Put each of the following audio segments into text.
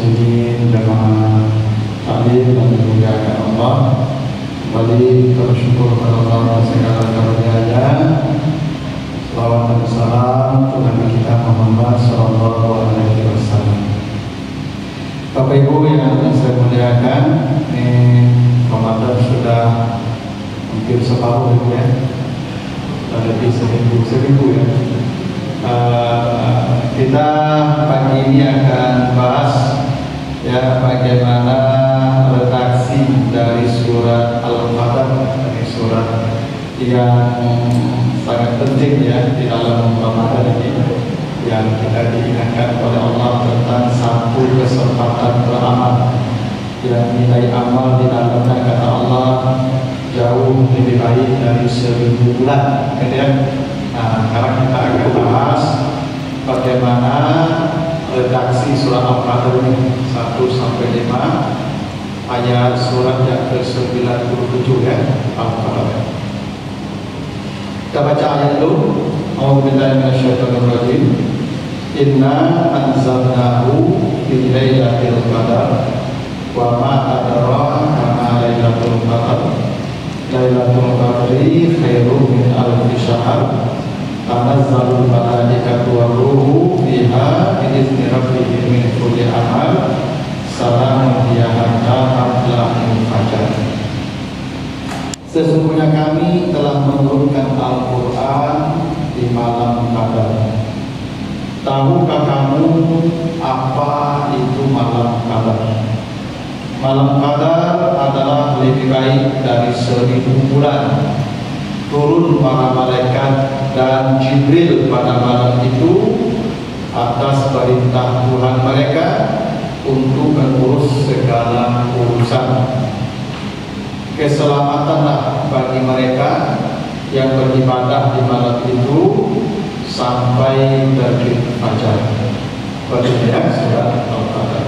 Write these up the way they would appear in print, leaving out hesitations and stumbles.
muslimin jamaah taklim dan dimuliakan Allah. Kembali bersyukur kepada Allah atas segala karunia-Nya. Salawat dan salam untuk Nabi kita Muhammad sallallahu alaihi wasallam. Bapak Ibu yang saya muliakan, ini Ramadan sudah hampir separuh ya. Lebih seminggu ya. Kita pagi ini akan bahas ya bagaimana redaksi dari surat Al-Qadar, surat yang sangat penting ya di dalam Ramadan ini, yang kita diingatkan oleh Allah tentang satu kesempatan beramal yang nilai amal di dalamnya kata Allah jauh lebih baik dari 1000 bulan. Kemudian, sekarang kita akan bahas bagaimana redaksi surah Al-Qadar ini 1-5 ayat surat yang ke-97 ya Al-Qadar. Kita baca ayat itu. A'udzubillahi minasyaitonirrajim. Inna anzalnahu fi lailatul qadar wa ma adraka ma lailatul qadar. Lailatul qadri khairum min alfi syahr. Tanazzalul malaikatu war-ruhu fiha bi'izni rabbihim min kulli amal. Salamun hiya hatta matla'il fajar. Sesungguhnya kami telah menurunkan Al-Quran di malam Qadar. Tahukah kamu apa itu malam Qadar? Malam Qadar adalah lebih baik dari 1000 bulan. Turun para malaikat dan Jibril pada malam itu atas perintah Tuhan mereka untuk mengurus segala urusan. Keselamatanlah bagi mereka yang beribadah di malam itu sampai terbit fajar. Berikutnya surah Al-Qadar.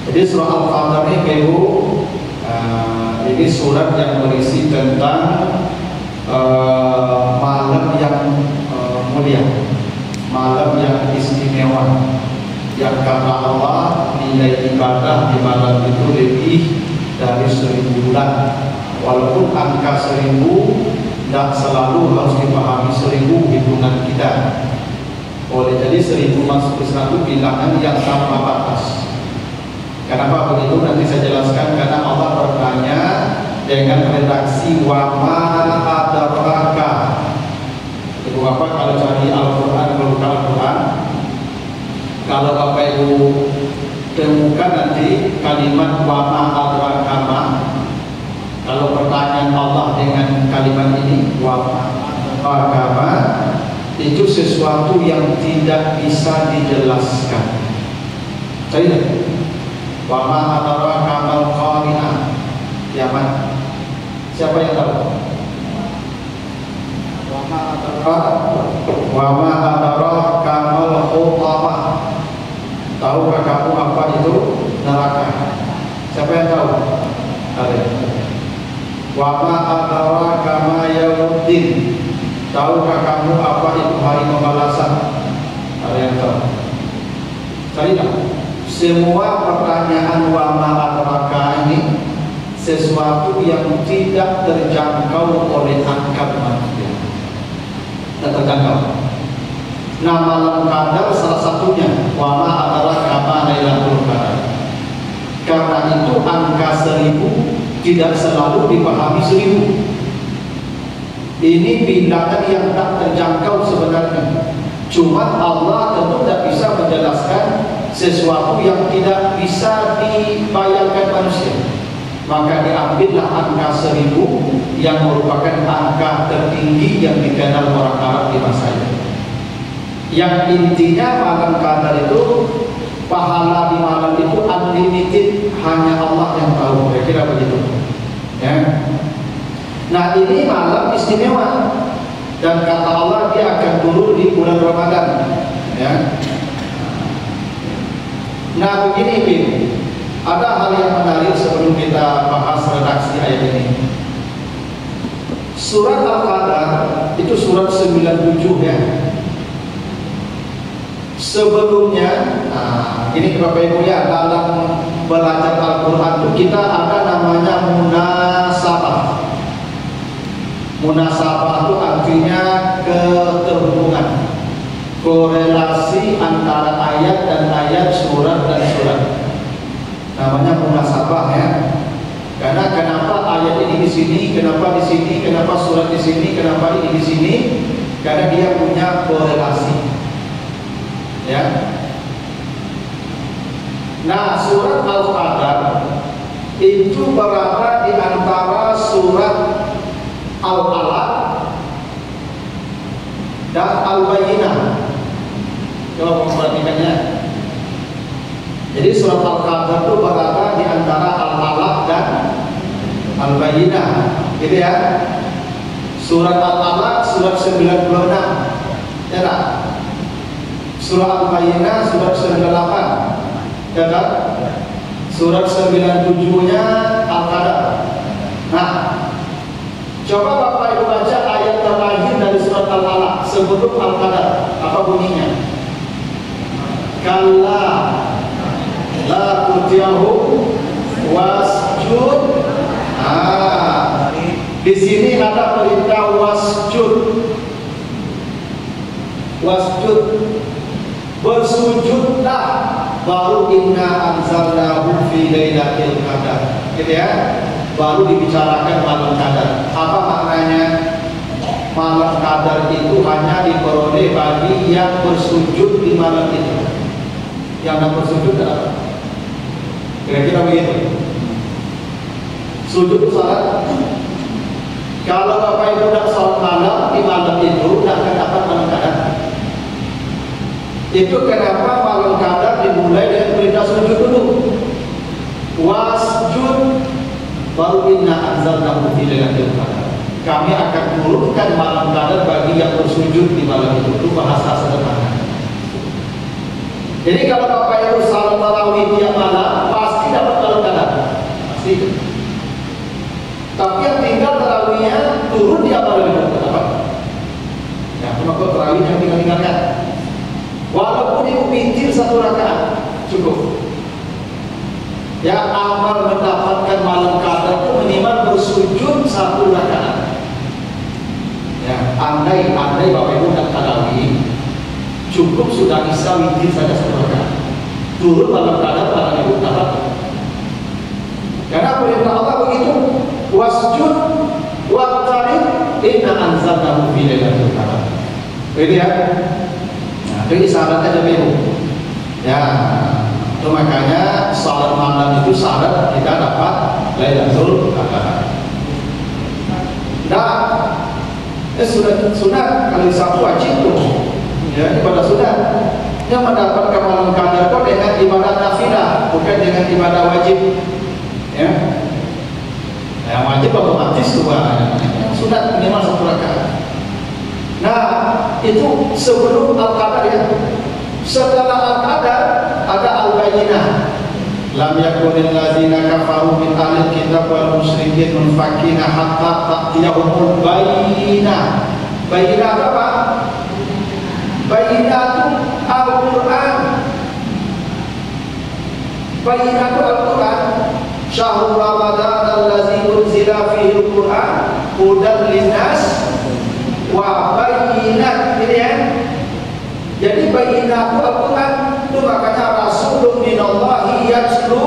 Jadi surah Al-Qadar ini surat yang berisi tentang malam yang mulia, malam yang istimewa, yang kata Allah nilai ibadah di malam itu lebih dari 1000 bulan. Walaupun angka 1000 tidak selalu harus dipahami 1000 hitungan kita. Oleh jadi 1000 masuk Islam itu bilangan yang tanpa batas. Kenapa begitu? Nanti saya jelaskan. Karena Allah bertanya dengan redaksi wa ma adraka. Itu apa? Kalau cari Al-Quran, kalau Bapak Ibu temukan nanti kalimat wa ma adraka ma. Kalau pertanyaan Allah dengan kalimat ini wa ma adraka ma, itu sesuatu yang tidak bisa dijelaskan. Cari deh. Wa ma adraka mal qari'ah. Kiamat. Siapa yang tahu? Wa ma adraka mal hutamah. Tahukah kamu apa itu neraka? Siapa yang tahu? Ada. Wa ma adraka ma yaumuddin. Tahukah kamu apa itu hari pembalasan? Ada yang tahu? Carilah. Semua pertanyaan wa ma adraka ini sesuatu yang tidak terjangkau oleh akal manusia. Tidak terjangkau. Nah, malam Qadar salah satunya wa ma adraka ma lailatul qadar. Karena itu angka 1000 tidak selalu dipahami 1000. Ini bilangan yang tak terjangkau sebenarnya. Cuma Allah tentu tidak bisa menjelaskan sesuatu yang tidak bisa dibayangkan manusia. Maka diambillah angka 1000 yang merupakan angka tertinggi yang dikenal orang Arab di masa itu. Yang intinya malam Qadar itu, pahala di malam itu unlimited, hanya Allah yang tahu. Kira-kira begitu ya. Nah, ini malam istimewa dan kata Allah dia akan turun di bulan Ramadan ya. Nah, begini ada hal yang menarik sebelum kita bahas redaksi ayat ini. Surat Al-Qadar itu surat 97 ya. Sebelumnya ini Bapak Ibu ya, dalam belajar Al-Quran itu kita ada namanya munasabah. Munasabah itu artinya keterhubungan, korelasi antara ayat dan ayat, surat dan surat. Namanya munasabah ya. Karena kenapa ayat ini di sini, kenapa di sini, kenapa surat di sini, kenapa ini di sini? Karena dia punya korelasi. Ya. Nah, surat Al-Qadar itu berada di antara surat Al-Alaq dan Al-Bayyinah. Coba memperhatikannya. Jadi surat Al-Qadar itu berada di antara Al-Alaq dan Al-Bayyinah, gitu ya. Surat Al-Alaq surat 96, ya tak? Surat Al-Bayyinah surat 98, ya tak? Surat 97-nya Al-Qadar. Nah, coba Bapak Ibu baca ayat terakhir dari surat Al-Alaq sebelum Al-Qadar. Apa bunyinya? Kalla la tuti'hu wasjud. Di sini ada perintah wasjud. Wasjud, bersujudlah, baru inna anzalnahu fi lailatul qadar. Gitu ya. Baru dibicarakan malam qadar. Apa maknanya? Malam qadar itu hanya diperoleh bagi yang bersujud di malam itu. Yang bersujud adalah kira-kira begitu. Sujud itu salat. Kalau Bapak Ibu tidak salat malam di malam itu, tidak akan dapat malam qadar. Itu kenapa malam qadar dimulai dengan perintah sujud dulu. Wasjud, baru inna anzalnahu fi lailatul qadar. Kami akan turunkan malam qadar bagi yang bersujud di malam itu. Itu bahasa sederhana. Jadi kalau Bapak Ibu salat tarawih tiap malam, pasti dapat malam qadar. Pasti. Tapi yang tinggal tarawihnya turun di awal itu, kenapa? Ya, maka tarawih yang tinggalkan. Walaupun itu witir 1 rakaat cukup. Ya, amal mendapatkan malam qadar itu minimal bersujud 1 rakaat. Ya, andai Bapak Ibu dan tarawih cukup sudah bisa witir saja 1 rakaat. Turun malam qadar Bapak Ibu dapat. Karena perintah Allah begitu. Wasjud waqtarib inna anzalnahu fi lailatul qadar. Ini ya. Nah, ini syaratnya ada Ibu. Ya, itu makanya salat malam itu syarat kita dapat Lailatul Qadar. Nah, sunat kali satu wajib tuh. Ya, ibadah sunat. Yang mendapatkan malam qadar itu dengan ibadah nafilah, bukan dengan ibadah wajib. Ya. Yang wajib otomatis dua, sunat minimal 1 rakaat. Nah, itu sebelum Al-Qadar ya. Setelah Al-Qadar ada Al-Bayyinah. Lam yakunil ladzina kafaru min ahlil kitab wal musyrikin munfakina hatta ta'tiyahumul bayyinah. Bayyinah apa? Bayyinah itu Al-Quran. Bayyinah itu Al-Quran. Syahrul Ramadan allazi unzila fihi al-Quran hudan linnas wa bayyinat. Ini ya. Jadi bayyinat itu Al-Quran. Itu makanya Rasulun minallahi yatlu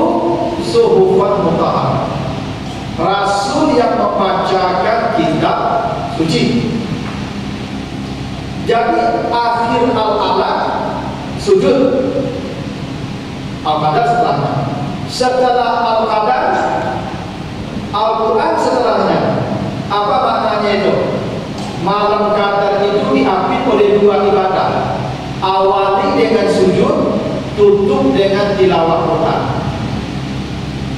suhufan mutahharah. Rasul yang membacakan kitab suci. Jadi akhir Al-Alaq sujud. Al-Qadar setelahnya. Setelah Al-Qadar Al-Quran setelahnya. Apa maknanya itu? Malam qadar itu diapit oleh 2 ibadah. Awali dengan sujud, tutup dengan tilawah Quran.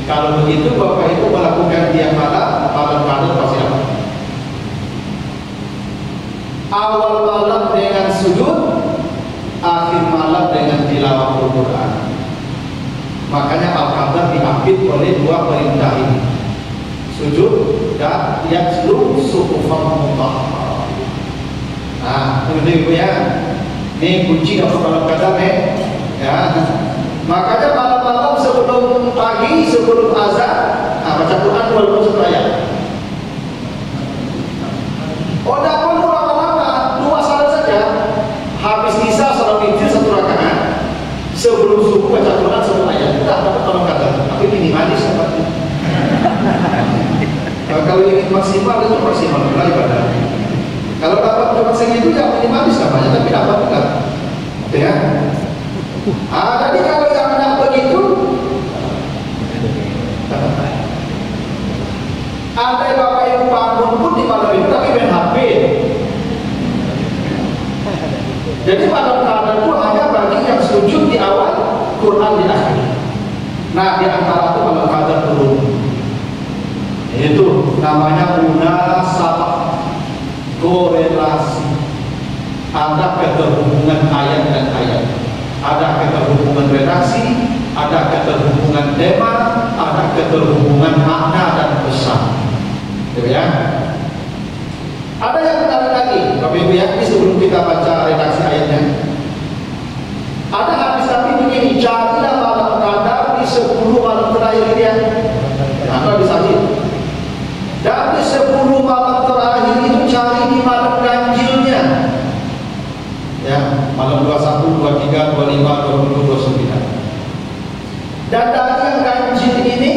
Kalau begitu Bapak Ibu melakukan tiap malam qadar pasti dapat. Awal malam dengan sujud, akhir malam dengan tilawah Quran. Makanya Al-Qadar diapit oleh 2 perintah ini, sujud dan yatlu suhufan mutahharah. Nah, ini Ibu ya. Ini kunci dapat Malam Qadar ya. Makanya malam-malam sebelum pagi, sebelum azan, baca Quran walaupun satu ayat. Oh, tidak perlu lama-lama, 2 salat saja. Habis isya salat witir 1 rakaat. Sebelum subuh baca Quran 1 ayat. Tidak dapat tolong kata, tapi minimalis dapatnya. Kalau ingin maksimal itu maksimal pula ibadah. Kalau dapat cuma segitu ya minimalis namanya, tapi dapat juga. Ya. Jadi kalau yang tidak begitu, ada bapak ibu bangun pun di malam itu tapi main HP. Jadi malam Qadar itu hanya bagi yang sujud di awal, Quran di akhir. Nah, di antara itu malam Qadar turun. Itu namanya munasabah, korelasi. Ada keterhubungan ayat dan ayat, ada keterhubungan redaksi, ada keterhubungan tema, ada keterhubungan makna dan pesan. Ya. Ada yang menarik lagi, Bapak Ibu ya, ini sebelum kita baca redaksi ayatnya. Ada hadis Nabi begini, carilah malam Qadar di 10 malam terakhir ya. Atau di sahih. Dari 10 malam terakhir itu cari di malam ganjilnya. Ya, malam 21, 23, 25, 27, 29. Dan dari yang ganjil ini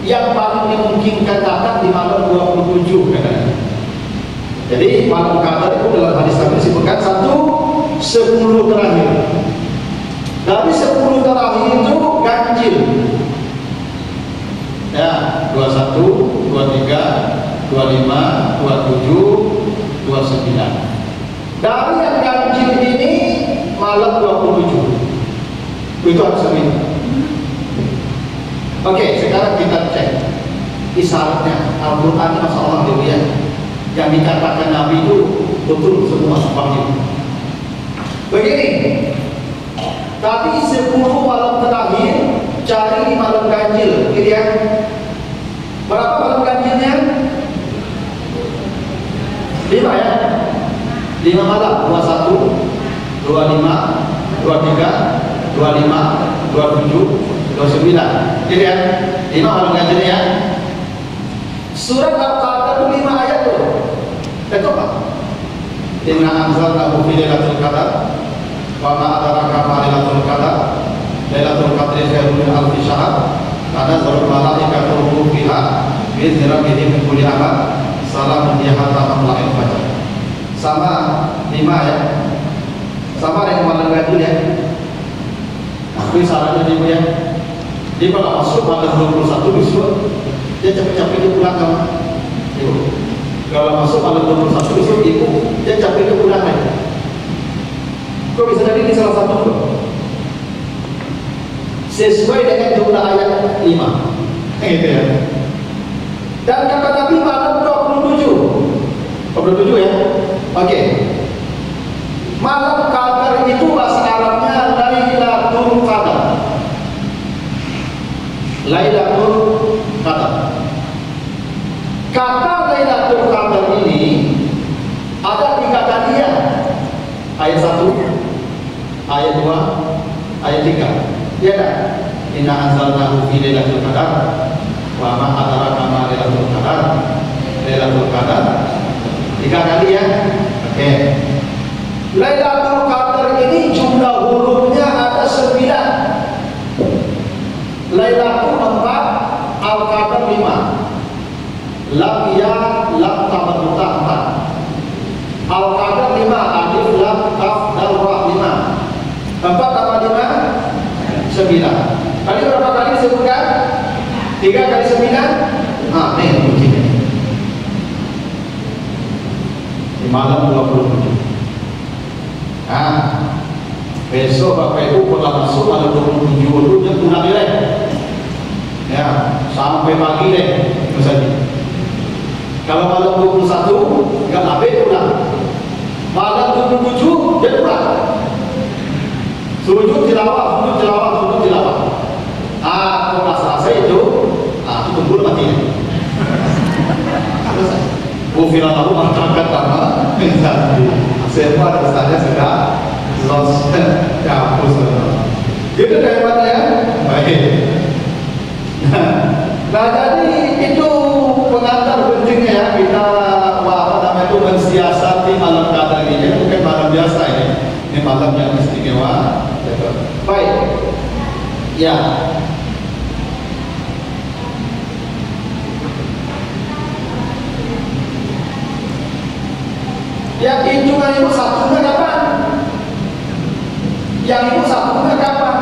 yang paling dimungkinkan datang di malam 27 katanya. Jadi malam Qadar itu dalam hadis Nabi disebutkan 10 terakhir. Dari 10 terakhir itu ganjil. Ya, 21, 23, 25, 27, 29. Dari yang ganjil ini malam 27. Itu harus lebih. Oke, sekarang kita cek isyaratnya. Al-Quran ini Masya Allah ya. Yang dikatakan Nabi itu betul semua wajib. Begini, tadi 10 malam terakhir cari di malam ganjil, gitu ya. Berapa malam ganjilnya? 5 ya. 5 malam, 21, 25, 23, 25, 27, 29. Gitu ya. 5 malam ganjilnya ya. Surat Al-Qadar itu 5 ayat tuh. Itu apa? Inna anzalnahu fi lailatul qadar wa ma adraka ma lailatul qadar. Lailatul qadri khairun min alfi syahr. Tanazzalul malaikatu ruhu fiha bi idzni rabbihim min kulli amr. Salamun hiya hatta matla'il fajr. Sama 5 ya. Sama dengan malam ganjil ya. Tapi sarannya Ibu ya. Dia kalau masuk malam 21 besok dia capek-capek dia pulang kan. Kalau masuk malam 21 besok Ibu dia capek dia pulang lagi. Kok bisa jadi ini salah satu kok? Sesuai dengan jumlah ayat 5. Gitu ya. Dan kata Nabi malam 27 ya. Oke. Malam Qadar itu bahasa Arabnya Lailatul Qadar. Lailatul Qadar. Kata Lailatul Qadar ini ada 3 kalian. Ayat 1, ayat 2, ayat 3. Ya kan? Inna anzalnahu fi lailatul qadar wa ma adraka ma lailatul qadar. Lailatul Qadar 3 kali ya. Oke. Lailatul Qadar ini jumlah hurufnya ada 9. Lailatul 4, Al-Qadar 5. Lam ya, lam tambah buta 4. Al-Qadar 5, alif lam kaf dal ra 5. 4 tambah 5 9. Tadi berapa kali disebutkan? 3 kali 9. Nah, nih kuncinya. Di malam 27. Nah, besok Bapak Ibu kalau masuk malam 27 itu dia pulang deh. Ya, sampai pagi deh misalnya. Kalau malam 21 enggak habis pulang. Malam 27 dia pulang. Sujud tilawah. Kalau selesai itu, itu tunggu matinya. Ufira tahu masyarakat tanah menjadi semua dasarnya sudah lost dihapus. Itu dari mana ya? Nah, jadi itu pengantar pentingnya ya kita mensiasati malam Qadar ini. Bukan malam biasa ini malam yang istimewa. Baik, ya. Yang hitungan itu satunya kapan? Yang itu satunya kapan?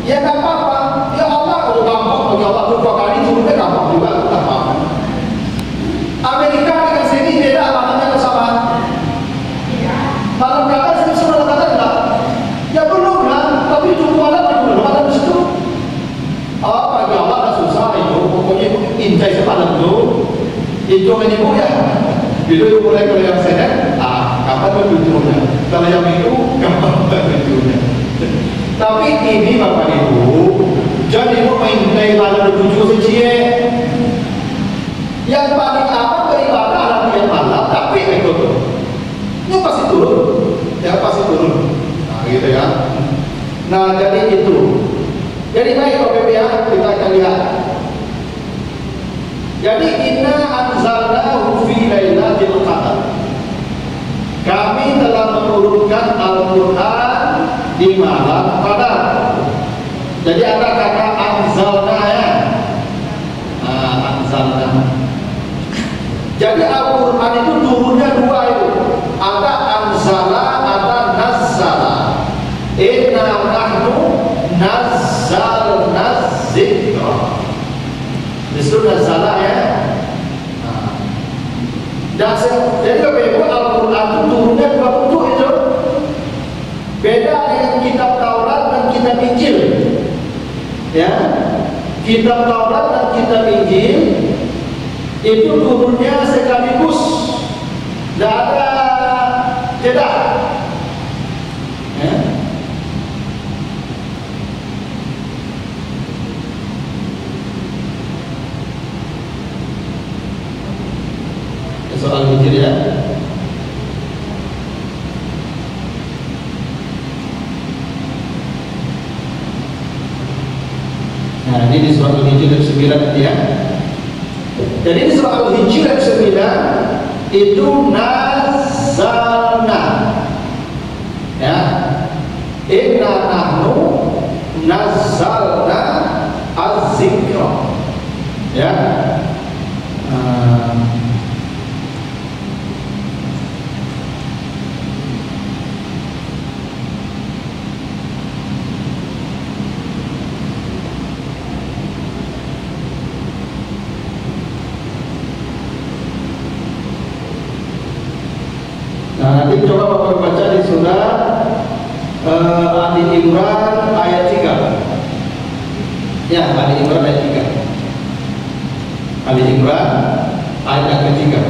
Ya nggak apa-apa. Ya Allah, kalau gampang bagi Allah itu 2 kali turunnya gampang juga, tak apa. Amerika dengan sini beda maknanya kesamaan. Malam Qadar sini sudah kata enggak? Ya belum kan? Tapi itu malam belum ada di situ. Oh, bagi Allah kan susah itu. Pokoknya intai sepadan dulu. Itu menipu ya. Bila mulai kalau yang sedang, kapan bertujuannya? Kalau yang itu, kapan bertujuannya? Tapi ini Bapak Ibu, jadi ibu mengintai malam bertujuan secia. Yang paling apa beribadah latihan malam, tapi itu tuh, ini pasti turun, ya pasti turun. Nah, gitu ya. Nah, jadi itu. Jadi baik Bapak Ibu ya, kita akan lihat. Jadi inna anzalnahu fi lailatul qadar. Kami telah menurunkan Al-Quran di malam Qadar. Jadi ada kata anzalna ya. Anzalna. Jadi Al-Quran itu turunnya 2 itu. Ada anzala, ada nazzala. Inna nahnu nazzalna dzikra. Disuruh nazzala ya. Dan jadi Bapak Ibu, Al-Quran itu turunnya 2 bentuk itu. Beda dengan kitab Taurat dan kitab Injil. Ya, kitab Taurat dan kitab Injil itu turunnya sekaligus, tidak ada jeda. Ya. Soal Injil ya. Nah, ini di surah Al-Hijr ayat 9 ya. Jadi di surah Al-Hijr ayat 9 itu nazzalna. Ya. Inna nahnu nazzalna az-zikra. Ya. Nah, nanti coba Bapak baca di surah Ali Imran ayat 3. Ya, Ali Imran ayat 3. Ali Imran ayat yang ketiga.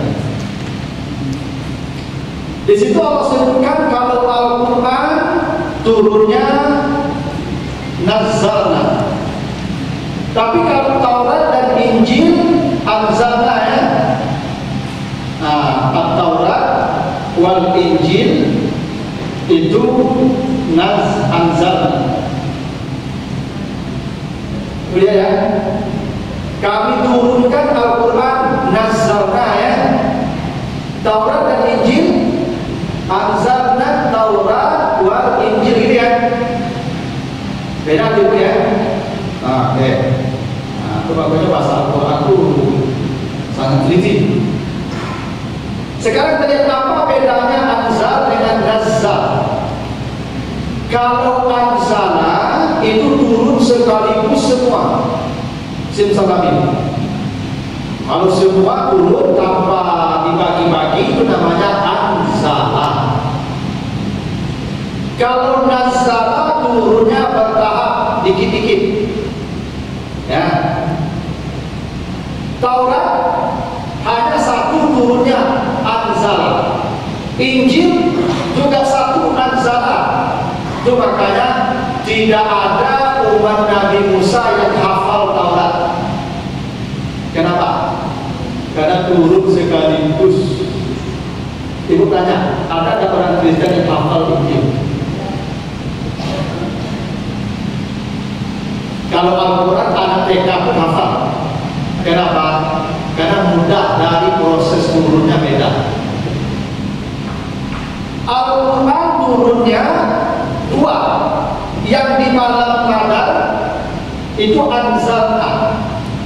Di situ Allah sebutkan kalau Al-Quran turunnya nazzalna. Tapi kalau Taurat dan Injil anzalna ya. Nah, Taurat wal Injil itu anzalna. Lihat ya. Kami turunkan Al-Quran nazzalna ya. Taurat dan Injil anzalna Taurat wal Injil gitu ya. Beda gitu ya. Nah, nah, coba baca bahasa Al-Quran itu sangat teliti. Sekarang tadi apa bedanya anzal dengan nazzal? Kalau anzala itu turun sekaligus semua. Simsalabim. Kalau semua turun tanpa dibagi-bagi itu namanya anzala. Kalau nazzala turunnya bertahap dikit-dikit. Ya. Taurat hanya satu turunnya anzala. Injil juga satu anzala. Itu makanya tidak ada umat Nabi Musa yang hafal Taurat. Kenapa? Karena turun sekaligus. Ibu tanya, ada orang Kristen yang hafal Injil? Kalau Al-Quran anak TK pun hafal. Kenapa? Karena mudah dari proses turunnya beda. Al-Quran turunnya dua. Yang di malam Qadar itu anzalna.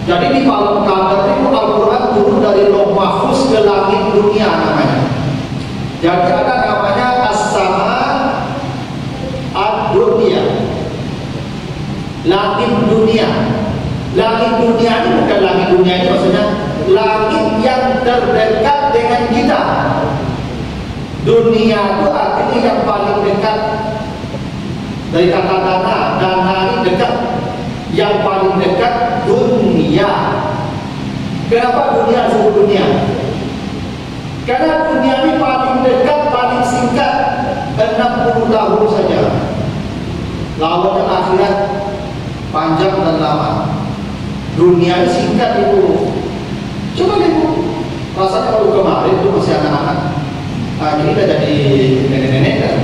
Jadi di malam Qadar itu Al-Quran turun dari Lauh Mahfuz ke langit dunia namanya. Jadi ada namanya as-sama ad-dunia, langit dunia. Langit dunia ini bukan langit dunia ini, maksudnya langit yang terdekat dengan kita. Dunia itu artinya yang paling dekat. Dari kata dana ini dekat. Yang paling dekat dunia. Kenapa dunia disebut dunia? Karena dunia ini paling dekat, paling singkat, 60 tahun saja. Lawannya akhirat panjang dan lama. Dunia ini singkat itu. Coba lihat, rasanya baru kemarin itu masih anak-anak. Ini udah jadi nenek-nenek kan?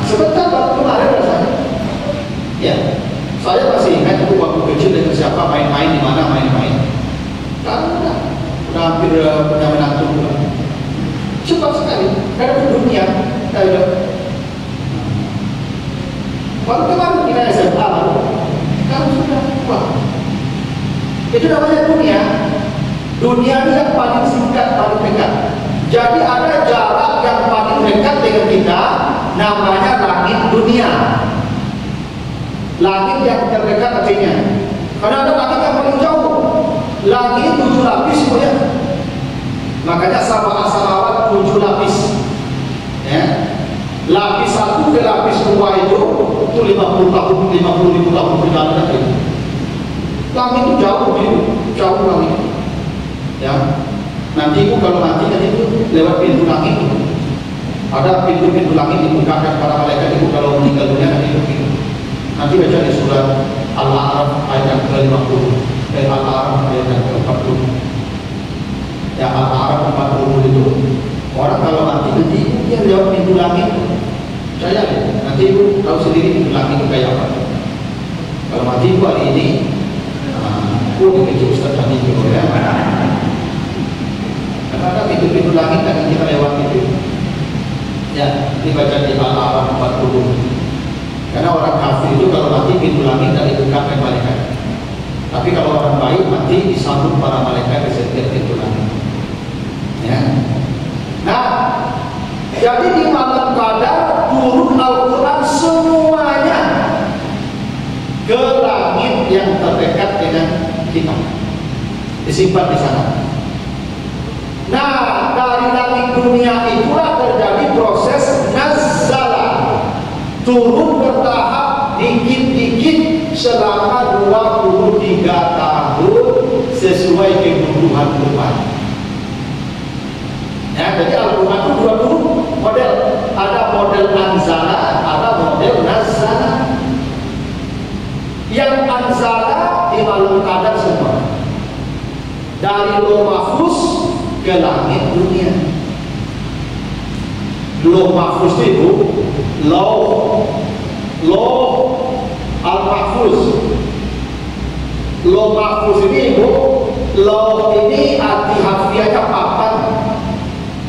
Sebentar baru kemarin rasanya. Ya, saya masih ingat itu waktu kecil dengan siapa main-main di mana main-main. Kan udah hampir punya menantu. Cepat sekali. Karena itu dunia. Baru kemarin kita SMA baru. Kalau sudah wah. Itu namanya dunia. Dunia ini yang paling singkat, paling dekat. Jadi ada jarak yang paling dekat dengan kita, namanya langit dunia. Langit yang terdekat artinya. Karena ada langit yang paling jauh. Langit 7 lapis ya. Makanya sama asalawat 7 lapis. Ya. Lapis 1 ke lapis 2 itu 50 tahun, 50.000 tahun perjalanan itu. Langit itu jauh langit. Ya. Nanti itu kalau mati itu lewat pintu langit itu. Ada pintu-pintu langit dibukakan para malaikat itu kalau meninggal dunia nanti itu. Nanti baca di surat Al-A'raf ayat yang ke-50, Al-A'raf ayat yang ke-40. Ya, Al-A'raf 40 itu orang kalau mati nanti dia lewat pintu langit. Saya nanti ibu tahu sendiri pintu langit itu kayak apa. Kalau mati ibu hari ini, dikecil Ustaz Hani itu ya. Karena ada pintu-pintu langit yang kita lewati itu. Ya, dibaca di Al-A'raf 40. Karena orang kafir itu kalau mati pintu langit dari buka oleh malaikat. Tapi kalau orang baik mati disambut para malaikat di setiap pintu langit. Ya. Nah, jadi di malam Qadar turun Al-Quran semuanya ke langit yang terdekat dengan kita, disimpan di sana. Nah, dari langit dunia itulah terjadi proses nazzala, turun bertahap dikit-dikit selama 23 tahun sesuai kebutuhan umat. Ya, jadi Al-Quran itu 20 model. Ada model anzala, ada model nazzala. Yang anzala di malam Qadar semua. Dari Lauh Mahfuz ke langit dunia. Lauh Mahfuz itu Lauh Al-Mahfuz. Lauh Mahfuz ini ibu, Lauh ini arti harfiahnya papan.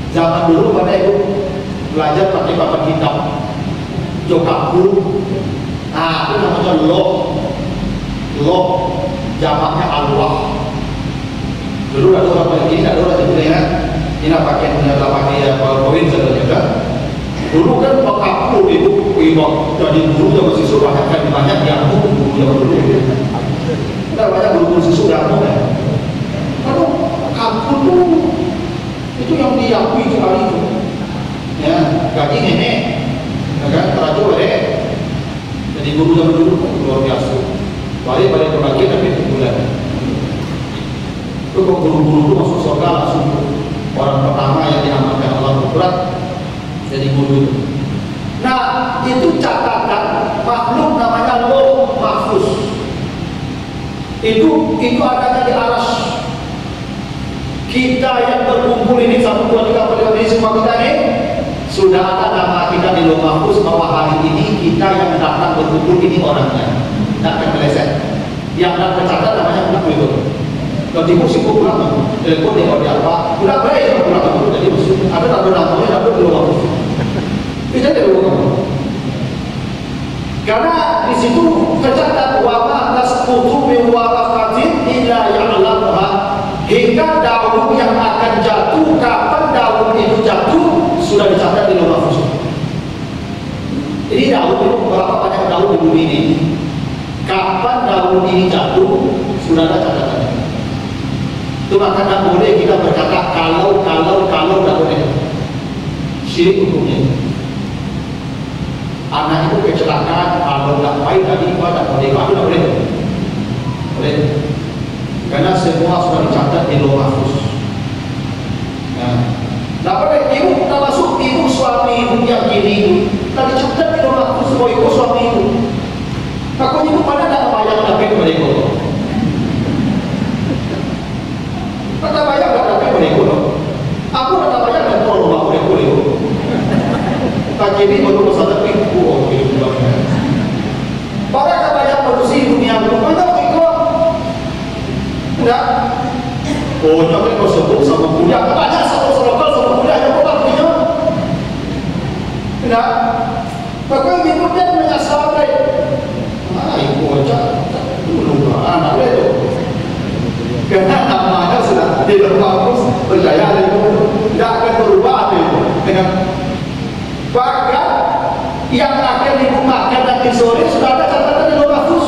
Zaman dulu pada ibu belajar pakai papan hitam, jokaku. Nah, itu namanya Lauh, jamaknya Allah. Dulu ada orang ini, ada orang yang ini pakai poin saja. Dulu kan pakai ibu, jadi guru yang masih suruh banyak yang guru yang dulu. Kita banyak guru siswa yang mau ya. Kalau kampung tuh itu yang diakui sekali itu. Ya, gaji nenek, kan teratur jadi guru yang dulu luar biasa. Balik berbagai tapi bulan. Itu kalau guru-guru itu masuk surga langsung orang pertama yang diamankan Allah berat jadi guru itu. Nah, itu catatan makhluk namanya Lauh Mahfuz. Itu adanya di aras. Kita yang berkumpul ini 1, 2, 3, 4, 5 ini semua kita ini sudah ada nama kita di Lauh Mahfuz bahwa hari ini kita yang datang berkumpul ini orangnya. tidak akan meleset. Yang nak tercatat namanya buku itu. Kalau di musim pulang, telepon dia kalau apa, pulang baik pulang itu jadi musim. Ada tak bernamanya, ada belum aku. Tidak ada belum aku. Karena di situ tercatat wama tasqutu min waraqatin illa ya'lamuha, hingga daun yang akan jatuh, kapan daun itu jatuh sudah dicatat di lauh mahfuz. Jadi daun itu berapa banyak daun di bumi ini? Kapan daun ini jatuh sudah ada catatannya. Itu maka tak boleh kita berkata kalau tak boleh. Syirik hukumnya. Anak itu kecelakaan, kalau tak baik tadi pada boleh, itu tak boleh. Boleh. Karena semua sudah dicatat di lauh mahfuz. Tak boleh. Ibu tak masuk ibu suami ibu yang kini tak dicatat di lauh mahfuz bahwa ibu suami ibu. Aku ibu pada tak bayang tapi mereka. Tak bayang tapi mereka. Aku tak bayang dan tolong aku mereka. Tak kini baru bersama ibu ibu bangsa. Pada tak bayang manusia dunia itu banyak ikut. Tidak. Oh, jangan kau sebut sama kuliah. Banyak sama kuliah yang kau punya. Tidak. Maka ibu dia menyasar baik. Ibu aja dulu anak itu. Karena namanya sudah di lauh mahfuz, percaya itu tidak akan berubah itu. Bahkan yang akan ibu makan nanti sore sudah ada catatan di lauh mahfuz.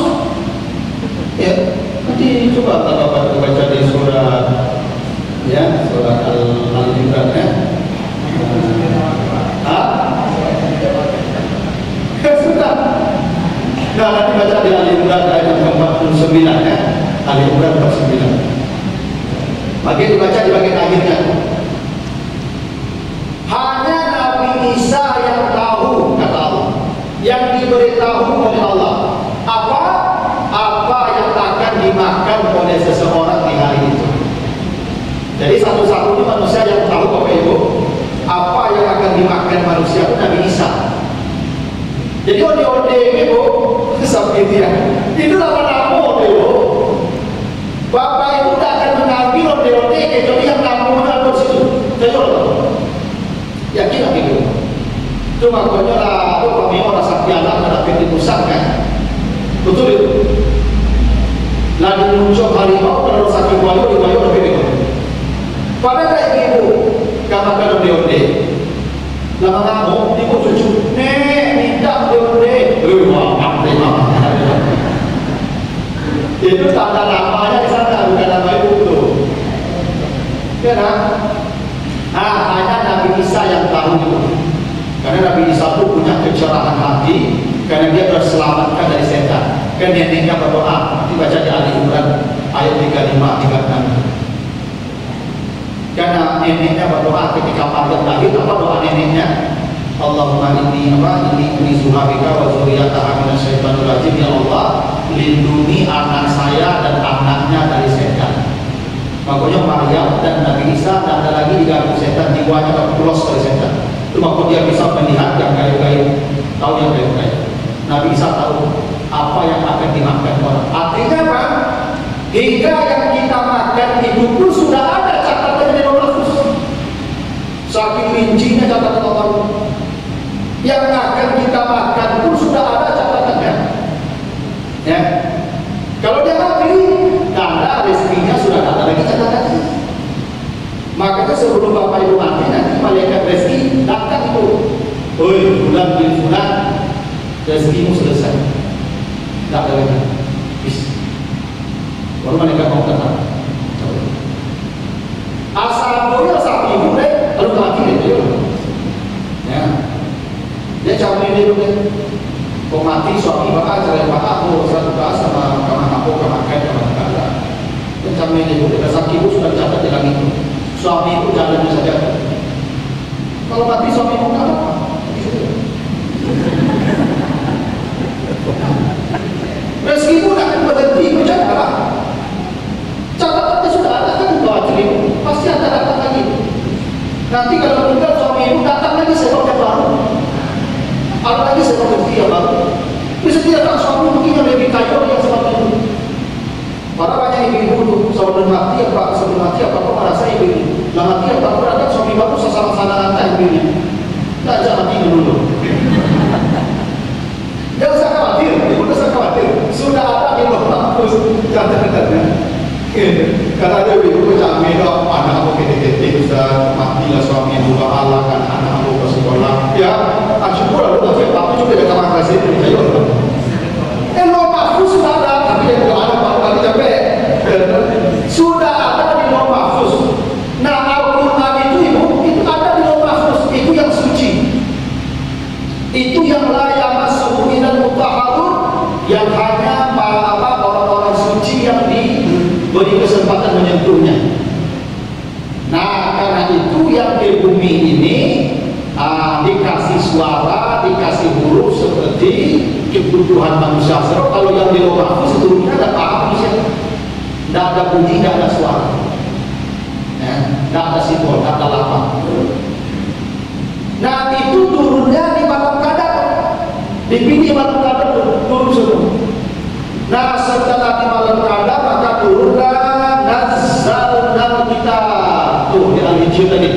Ya, nanti coba Bapak baca di surat surat Al-Imran ya. Sudah. Nah, nanti baca di Al-Imran ayat 49 ya. Al-Imran 49. Bagian dibaca di bagian akhirnya. Hanya Nabi Isa yang tahu, kata Allah, yang diberitahu oleh Allah apa yang akan dimakan oleh seseorang di hari itu. Jadi satu-satunya manusia yang tahu Bapak Ibu apa yang akan dimakan manusia itu Nabi Isa. Jadi ode-ode Ibu seperti dia. Itu nama-nama ode-ode. Bapak Ibu tidak akan mengambil ode-ode kecuali yang namanya ada di situ. Saya yakin lagi itu. Itu makanya lah, kami orang sakti anak mendapat pusat kan. Betul itu. Lalu muncul harimau kalau sakit wayu di wayu lebih itu. Pada kayak gitu, katakan ode-ode. Lama ngamuk, ibu cucu, tidak ode-ode. Itu tanda namanya di sana, bukan nama ibu itu. Ya kan? Hanya Nabi Isa yang tahu itu. Karena Nabi Isa itu punya kecerahan hati, karena dia terselamatkan dari setan. Kan neneknya berdoa, nanti baca di Ali Imran ayat 35-36. Karena neneknya berdoa ketika Maryam lahir, apa doa neneknya? Allahumma inni suhabika wa zuriyataha minasyaitonir rajim. Ya Allah, lindungi anak saya dan anaknya dari setan. Makanya Maryam dan Nabi Isa tak ada lagi diganggu setan, jiwanya terpulos dari setan. Itu makanya dia bisa melihat yang kayu-kayu, tahu yang kayu-kayu. Nabi Isa tahu apa yang akan dimakan orang. Artinya apa? Hingga yang kita makan itu pun sudah ada catatan di lauh mahfuz. Saking rincinya catatan Allah. Yang akan kita makan pun sudah ada catatannya. Ya. Kalau dia mati, tanda rezekinya sudah ada lagi catatannya. Makanya sebelum Bapak Ibu mati, nanti malaikat rezeki datang itu. Oi, bulan bin bulan, rezekimu selesai. Tidak ada lagi. Baru malaikat mau datang. Asal ibu deh, lalu mati deh. Ya. Dia campur ini dulu deh. Kau mati suami bapak cerai bapak aku satu bahas sama aku kemakan sama kakak. Dia campur ini dulu. Dasar ibu sudah catat di langit itu. Suami ibu jalan saja. Kalau mati suami ibu tak apa. Rezeki ibu tak akan berhenti macam apa? Catatannya sudah ada kan untuk ibu. Pasti ada datang lagi. Nanti kalau meninggal suami ibu datang lagi sebab yang baru. Ada lagi sebab yang baru. Bisa tidak suami mungkin yang lebih kaya, yang sebelum mati apa kau merasa ibu ini lah mati apa kau ada suami baru sesama-sama nanti ibu ini tak jangan mati dulu. Jangan usah khawatir, ibu tak usah khawatir, sudah ada di luar mahfuz kata-katanya. Kata dia ibu jangan minum anak aku ketik-ketik sudah matilah suami ibu Allah kan anak aku ke sekolah ya syukur aku tak siap aku juga dekat kamar kasih ayo luar mahfuz sudah ada tapi dia tidak ada pak capek sudah ada di luar mahfuz. Nah Al-Quran itu ada di luar mahfuz, itu yang suci, itu yang layak masuk dan mutahharun, yang hanya orang-orang suci yang diberi kesempatan menyentuhnya. Nah karena itu yang di bumi ini dikasih suara, dikasih huruf seperti kebutuhan manusia. Sebab kalau yang di luar mahfuz seluruhnya ada paham manusia, tidak ada bunyi, tidak ada suara, tidak ada simbol, tidak ada lafaz. Nah itu turunnya di malam qadar, dipilih malam qadar turun semua. Nah setelah di malam qadar maka turunlah nazzalnal kitab tuh di Al-Hijr tadi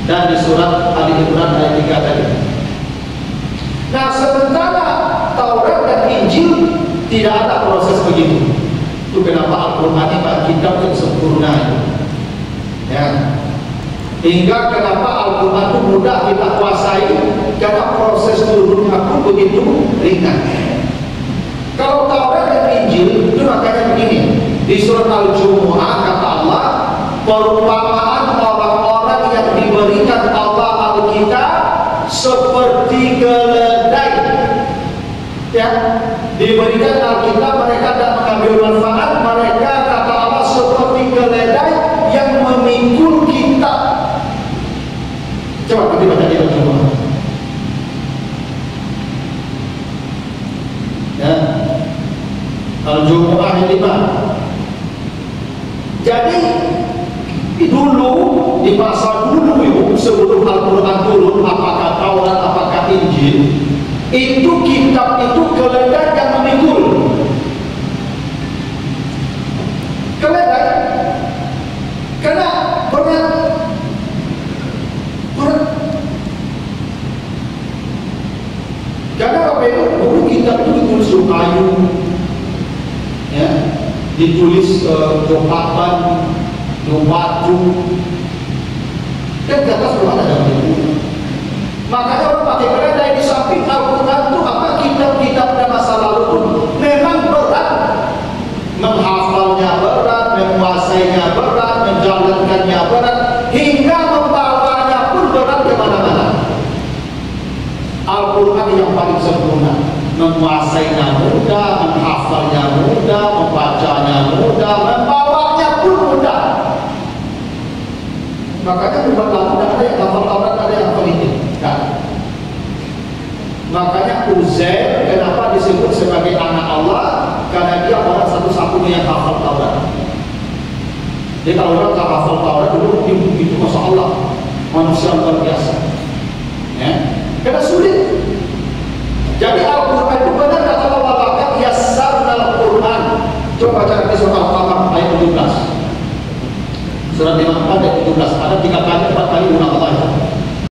dan di surat Ali Imran ayat 3 tadi. Nah sementara Taurat dan Injil tidak ada proses begitu. Itu kenapa Al-Quran ini kitab yang sempurna ya. Hingga kenapa Al-Quran itu mudah kita kuasai, karena proses turunnya pun begitu ringan. Kalau Taurat dan Injil itu makanya begini, di surat Al-Jumu'ah kata Allah, perumpamaan orang-orang yang diberikan Allah Alkitab seperti keledai ya, diberikan Alkitab mereka tidak mengambil manfaat, mereka kata Allah seperti keledai yang memikul kitab. Coba nanti baca di Al-Jumu'ah ya, Al-Jumu'ah ayat 5. Jadi dulu di masa dulu itu sebelum Al-Quran turun, apakah Taurat apakah Injil, itu kitab itu keledai yang memikul. Keledai karena berat. Karena apa itu? Dulu kitab itu ditulis kayu ya, ditulis papan, batu, dan di atas belum ada dalam buku. Makanya orang pakai keledai. Di samping Al-Quran itu apa, kitab-kitab pada masa lalu itu memang berat, menghafalnya berat, menguasainya berat, menjalankannya berat, hingga membawanya pun berat kemana-mana. Al-Quran yang paling sempurna, menguasainya mudah, menghafalnya mudah, membacanya mudah, membawanya pun mudah. Makanya umat lalu tidak ada yang hafal Taurat, ada yang hafal Injil. Makanya Uzair kenapa disebut sebagai anak Allah? Karena dia orang satu-satunya yang hafal Taurat. Jadi kalau orang tak hafal Taurat dulu itu Masya Allah, manusia luar biasa ya? Karena sulit. Jadi Al-Quran itu benar kata Allah, laqad yassarnal Quran. Coba baca di surat Al-Qamar ayat 17. Surat 54 ayat 17. Ada 3 kali 4 kali ulang Allah.